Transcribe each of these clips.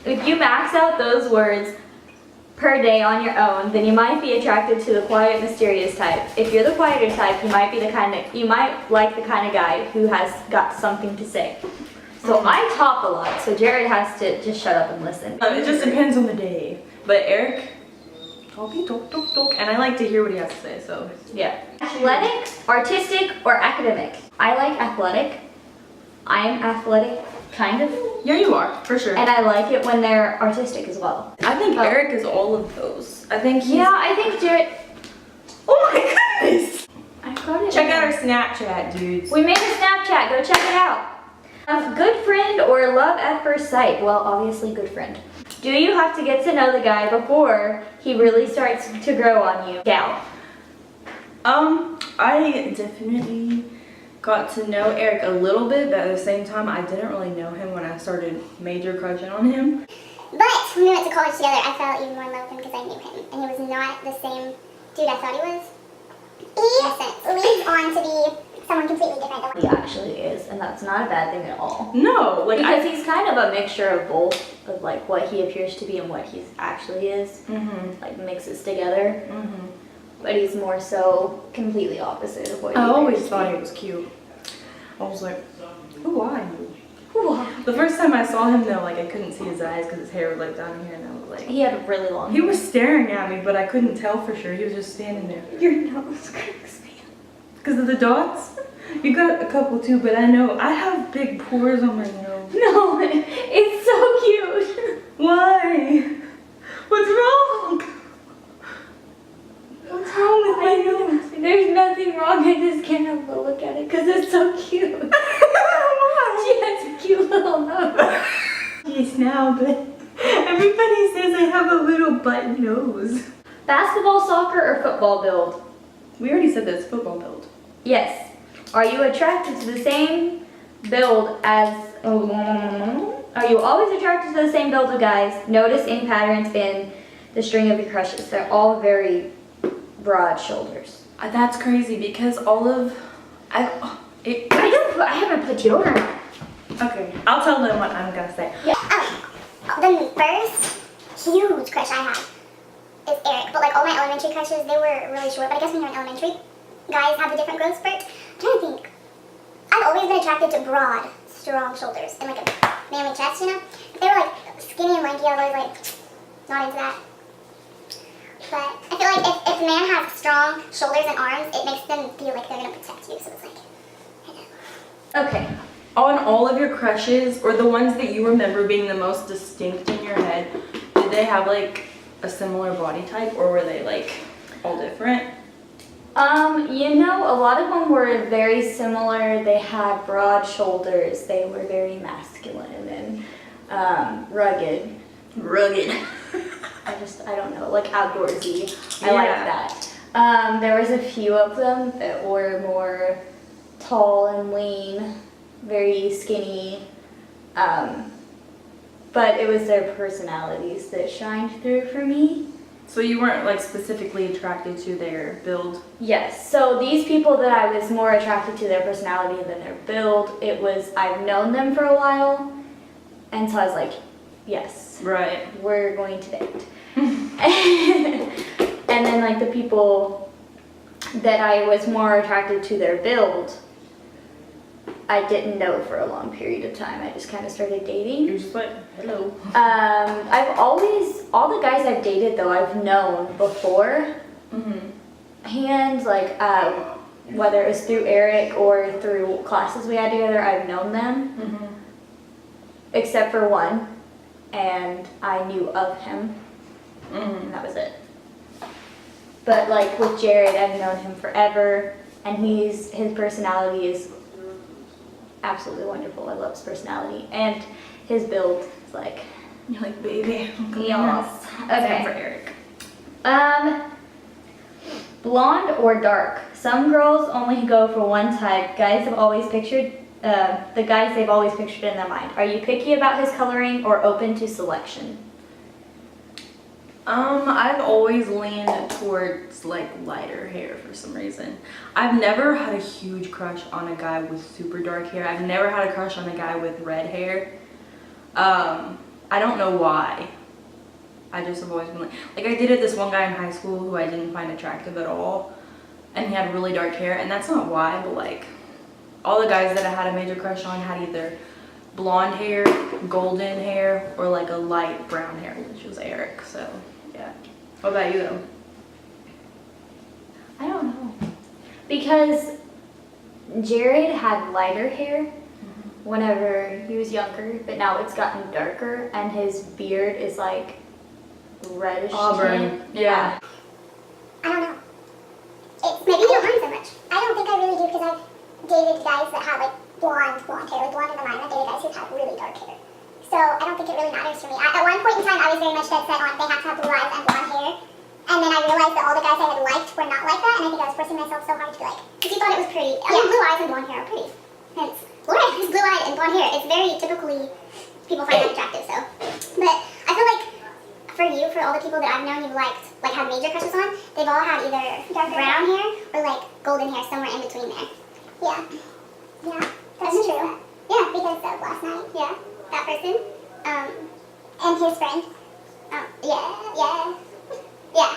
If you max out those words per day on your own, then you might be attracted to the quiet, mysterious type. If you're the quieter type, you might like the kind of guy who has got something to say. So I talk a lot, so Jared has to just shut up and listen. It just depends on the day. But Eric, talk, and I like to hear what he has to say, so. Yeah. Athletic, artistic, or academic? I like athletic. I am athletic, kind of. Yeah, you are, for sure. And I like it when they're artistic as well. I think Eric is all of those. I think he's... Yeah, I think Jared... Oh my goodness! I got it. Check out our Snapchat, dudes. We made a Snapchat. Go check it out. Good friend or love at first sight? Well, obviously good friend. Do you have to get to know the guy before he really starts to grow on you? Gal. I definitely got to know Eric a little bit, but at the same time, I didn't really know him when I started major crushing on him. But when we went to college together, I fell even more in love with him because I knew him, and he was not the same dude I thought he was. He leads on to be someone completely different. He actually is, and that's not a bad thing at all. No, like because he's kind of a mixture of both, of like what he appears to be and what he actually is. Like mixes together. But he's more so completely opposite of what he I always appears to thought be. he was cute. I was like, who are you? The first time I saw him though, like I couldn't see his eyes because his hair was like down here, and I was like, He had really long he was staring at me, but I couldn't tell for sure. He was just standing there. Your nose cracks me. Because of the dots? You got a couple too, but I know I have big pores on my nose. No, it's so cute. Why? What's wrong? What's wrong with my nose? There's nothing wrong. I just can't help but look at it because it's so cute. She has a cute little nose. Yes, now, but everybody says I have a little butt nose. Basketball, soccer, or football build? We already said that's football build. Yes. Are you attracted to the same build as... Are you always attracted to the same build of guys? Notice any patterns in the string of your crushes. They're all very broad shoulders. That's crazy because all of... I haven't put deodorant on. Okay, I'll tell them what I'm gonna say. Yeah. The first huge crush I had is Eric. But like all my elementary crushes, they were really short. But I guess when you're in elementary, guys have a different growth spurt. I'm trying to think. I've always been attracted to broad, strong shoulders and like a manly chest, you know? If they were like skinny and lanky, I was always like, not into that. But I feel like if a man has strong shoulders and arms, it makes them feel like they're gonna protect you. So it's like, I know. Okay. On all of your crushes, or the ones that you remember being the most distinct in your head, did they have like a similar body type, or were they like all different? You know, a lot of them were very similar. They had broad shoulders. They were very masculine and rugged. I don't know, like outdoorsy. I like that. There was a few of them that were more tall and lean, very skinny. But it was their personalities that shined through for me. So you weren't like specifically attracted to their build? Yes, so these people that I was more attracted to their personality than their build, it was, I've known them for a while, and so I was like, yes, right, we're going to date. And then like the people that I was more attracted to their build, I didn't know for a long period of time. I just kind of started dating. You're just like, hello. I've always, all the guys I've dated though, I've known before. And like, whether it was through Eric or through classes we had together, I've known them. Except for one, and I knew of him. And that was it. But like with Jared, I've known him forever, and his personality is absolutely wonderful. I love his personality, and his build is like, you're like, baby. Yes. Okay. For Eric. Blonde or dark? Some girls only go for one type. Guys have always pictured the guys they've always pictured in their mind. Are you picky about his coloring or open to selection? I've always leaned towards like lighter hair for some reason. I've never had a huge crush on a guy with super dark hair. I've never had a crush on a guy with red hair. I I don't know why. I just have always been like I dated this one guy in high school who I didn't find attractive at all, and he had really dark hair, and that's not why, but like all the guys that I had a major crush on had either blonde hair, golden hair, or like a light brown hair, which was Eric. So yeah. What about you though? I don't know. Because Jared had lighter hair whenever he was younger, but now it's gotten darker, and his beard is like reddish Auburn. tint. Yeah. I don't know. It's maybe you don't mind so much. I don't think I really do because I've dated guys that had like blonde hair, like blonde in the mind. I've dated guys who had really dark hair. So I don't think it really matters for me. At one point in time, I was very much dead set on they have to have blue eyes and blonde hair. And then I realized that all the guys I had liked were not like that, and I think I was forcing myself so hard to be like, because you thought it was pretty. I mean, blue eyes and blonde hair are pretty. Hence, Lorrin is blue-eyed and blonde hair. It's very typically, people find that attractive, so. But I feel like for you, for all the people that I've known you've liked, like had major crushes on, they've all had either brown hair or like golden hair, somewhere in between there. Yeah. Yeah, that's true. Yeah, because of last night, yeah, that person, and his friend, yeah,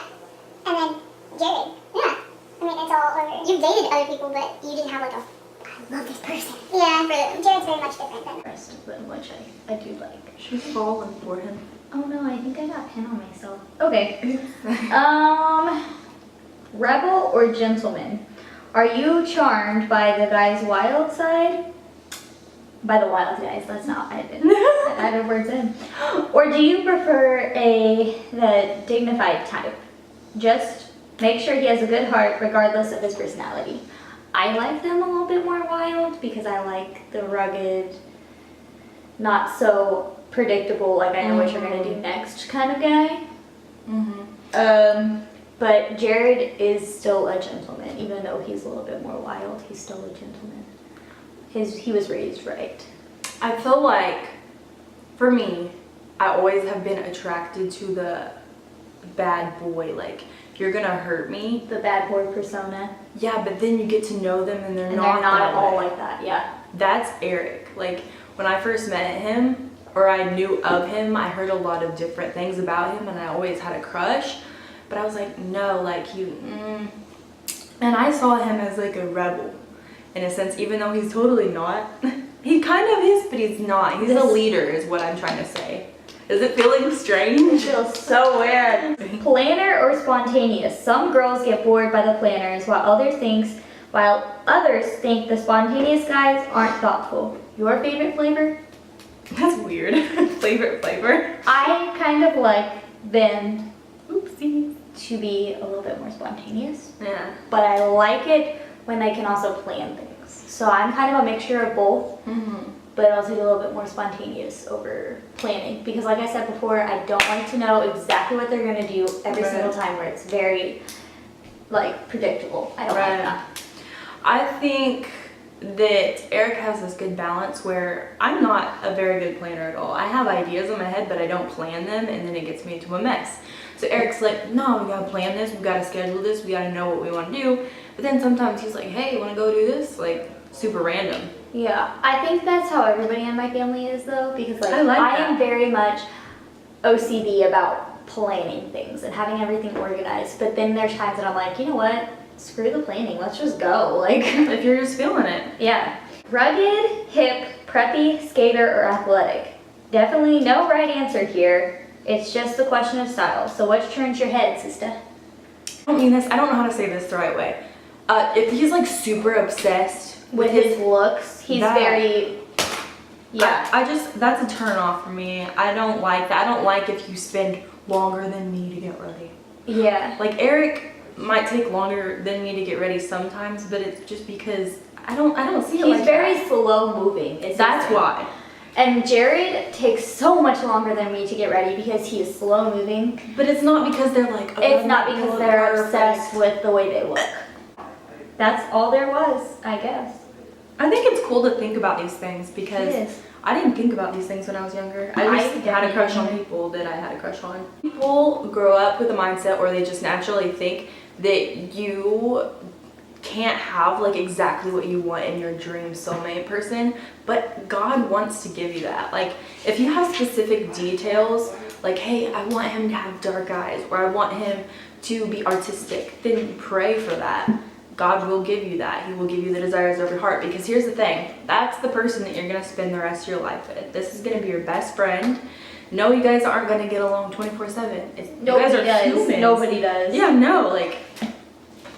and then Jared, yeah. I mean, it's all over. You've dated other people, but you didn't have like a, I love this person. Yeah, Jared's very much different than The rest of them, which I do like. She's fallen for him. Oh no, I think I got pin on myself. Okay. Rebel or gentleman? Are you charmed by the guy's wild side? By the wild guys, that's not, I added words in. Or do you prefer the dignified type? Just make sure he has a good heart regardless of his personality. I like them a little bit more wild because I like the rugged, not so predictable, like I know what you're gonna do next kind of guy. But Jared is still a gentleman, even though he's a little bit more wild. He's still a gentleman. He was raised right. I feel like, for me, I always have been attracted to the bad boy. Like, you're gonna hurt me. The bad boy persona. Yeah, but then you get to know them and they're And not they're not that at all way. like that, yeah. That's Eric. Like, when I first met him, or I knew of him, I heard a lot of different things about him, and I always had a crush. But I was like, no, like, and I saw him as like a rebel, in a sense, even though he's totally not. He kind of is, but he's not. He's a leader, is what I'm trying to say. Is it feeling strange? It feels so weird. Planner or spontaneous? Some girls get bored by the planners, while others think the spontaneous guys aren't thoughtful. Your favorite flavor? That's weird. Favorite flavor? I kind of like them Oopsie. to be a little bit more spontaneous, Yeah. but I like it when they can also plan things. So I'm kind of a mixture of both, but I'll take a little bit more spontaneous over planning, because like I said before, I don't like to know exactly what they're going to do every single time, where it's very like predictable. I don't like that. I think that Eric has this good balance where I'm not a very good planner at all. I have ideas in my head, but I don't plan them, and then it gets me into a mess. So Eric's like, no, we gotta plan this, we gotta schedule this, we gotta know what we want to do. But then sometimes he's like, hey, you wanna go do this? Like, super random. Yeah, I think that's how everybody in my family is though, because like I am very much OCD about planning things and having everything organized. But then there's times that I'm like, you know what? Screw the planning. Let's just go. Like, If you're just feeling it. yeah. Rugged, hip, preppy, skater, or athletic? Definitely no right answer here. It's just a question of style. So what turns your head, sister? I don't mean this, I don't know how to say this the right way. If he's like super obsessed With his looks, he's that- very, yeah. I just, that's a turn off for me. I don't like that. I don't like if you spend longer than me to get ready. Yeah. Like Eric might take longer than me to get ready sometimes, but it's just because I don't see it He's like very that. slow moving. That's why. And Jared takes so much longer than me to get ready because he is slow moving. But it's not because they're like, oh, It's not because look they're perfect. obsessed with the way they look. That's all there was, I guess. I think it's cool to think about these things because It is. I didn't think about these things when I was younger. I I just had a crush on definitely- people that I had a crush on. People grow up with a mindset where they just naturally think that you can't have like exactly what you want in your dream soulmate person, but God wants to give you that. Like if you have specific details, like, hey, I want him to have dark eyes, or I want him to be artistic, then pray for that. God will give you that. He will give you the desires of your heart, because here's the thing, that's the person that you're going to spend the rest of your life with. This is going to be your best friend. No, you guys aren't going to get along 24/7. Nobody you guys are does. humans. Nobody does. Yeah, no, like,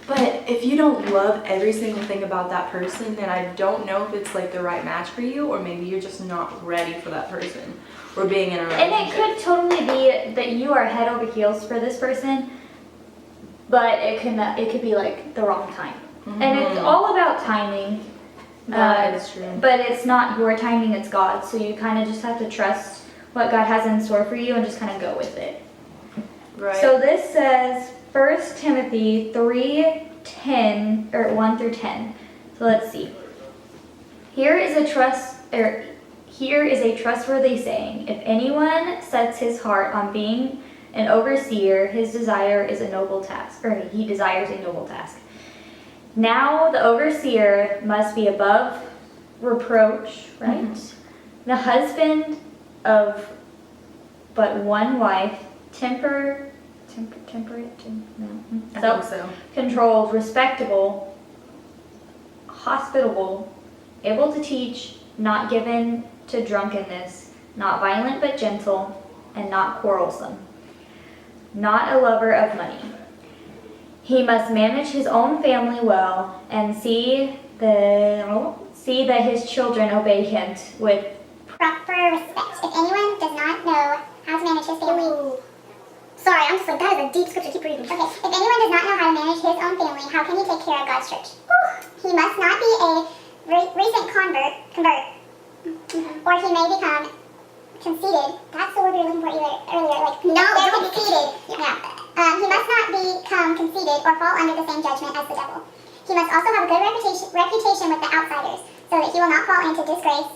but if you don't love every single thing about that person, then I don't know if it's like the right match for you, or maybe you're just not ready for that person, or being in a relationship. And it could totally be that you are head over heels for this person, but it could be like the wrong time. And it's all about timing. That is true. But it's not your timing, it's God. So you kind of just have to trust what God has in store for you and just kind of go with it. Right. So this says 1 Timothy 3:10 or 1 through 10. So let's see. Here is a trustworthy saying: if anyone sets his heart on being an overseer, his desire is a noble task, or he desires a noble task. Now the overseer must be above reproach, right? The husband of but one wife, temperate, self-controlled, respectable, hospitable, able to teach, not given to drunkenness, not violent but gentle, and not quarrelsome, not a lover of money. He must manage his own family well and see that his children obey him with proper respect. If anyone does not know how to manage his family. Sorry, I'm just like, that is a deep scripture. Keep reading. Okay. If anyone does not know how to manage his own family, how can he take care of God's church? He must not be a recent convert, or he may become conceited. That's the word we were looking for earlier. Like, no, conceited. Yeah. He must not become conceited or fall under the same judgment as the devil. He must also have a good reputation with the outsiders, so that he will not fall into disgrace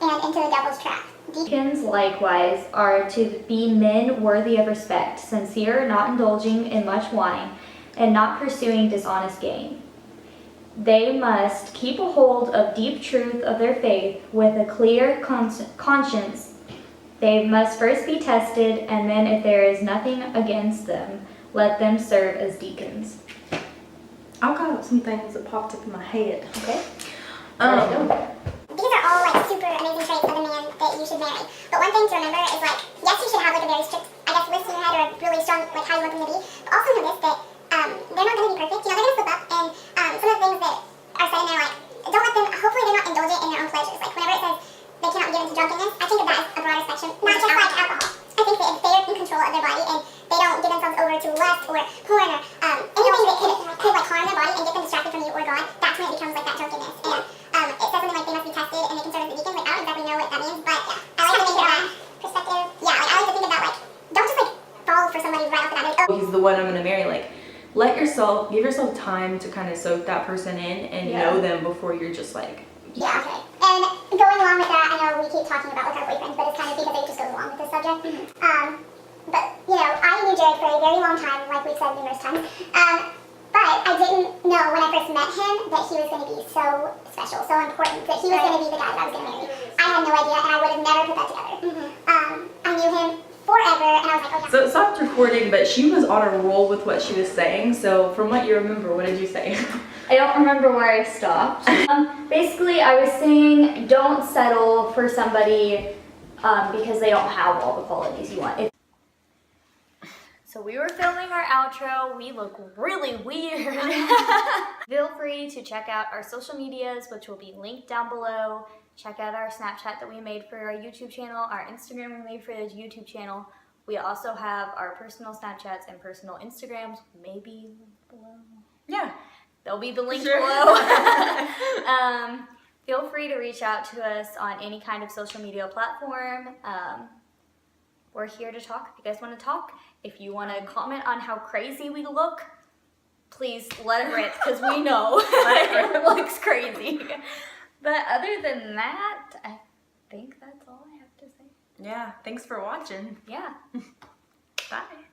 and into the devil's trap. Deacons likewise are to be men worthy of respect, sincere, not indulging in much wine, and not pursuing dishonest gain. They must keep a hold of deep truth of their faith with a clear conscience. They must first be tested, and then if there is nothing against them, let them serve as deacons. I've got some things that popped up in my head. Okay? These are all like super amazing traits of a man that you should marry. But one thing to remember is like, yes, you should have like a very strict, I guess, list in your head, or a really strong, like how you want them to be. But also know this, that they're not going to be perfect. You know, they're going to slip up, and some of the things that are said in there, like, don't let them, hopefully they're not indulgent in their own pleasures. Like whenever it says they cannot be given to drunkenness, I think of that as a broader spectrum, not just like alcohol. I think that if they are in control of their body and they don't give themselves over to lust or porn or anything that could like harm their body and get them distracted from you or God, that's when it becomes like that drunkenness. And it says something like they must be tested and they can serve as a deacon. Like, I don't exactly know what that means, but I like to think of that perspective. Yeah, like I like to think of that, like, don't just like fall for somebody right off the bat. He's the one I'm gonna marry. Like, give yourself time to kind of soak that person in and know them before you're just like. Yeah, okay. And going along with that, I know we keep talking about like our boyfriends, but it's kind of because it just goes along with this subject. But you know, I knew Jared for a very long time, like we've said numerous times. But I didn't know when I first met him that he was going to be so special, so important, that he was going to be the guy that I was going to marry. I had no idea, and I would have never put that together. I knew him forever, and I was like, oh yeah. So it stopped recording, but she was on a roll with what she was saying. So from what you remember, what did you say? I don't remember where I stopped. Basically, I was saying don't settle for somebody because they don't have all the qualities you want. So we were filming our outro. We look really weird. Feel free to check out our social medias, which will be linked down below. Check out our Snapchat that we made for our YouTube channel, our Instagram we made for the YouTube channel. We also have our personal Snapchats and personal Instagrams, maybe below. Yeah. There'll be the link sure. below. Feel free to reach out to us on any kind of social media platform. We're here to talk if you guys want to talk. If you want to comment on how crazy we look, please let it rip, because we know it looks crazy. But other than that, I think that's all I have to say. Yeah, thanks for watching. Yeah. Bye.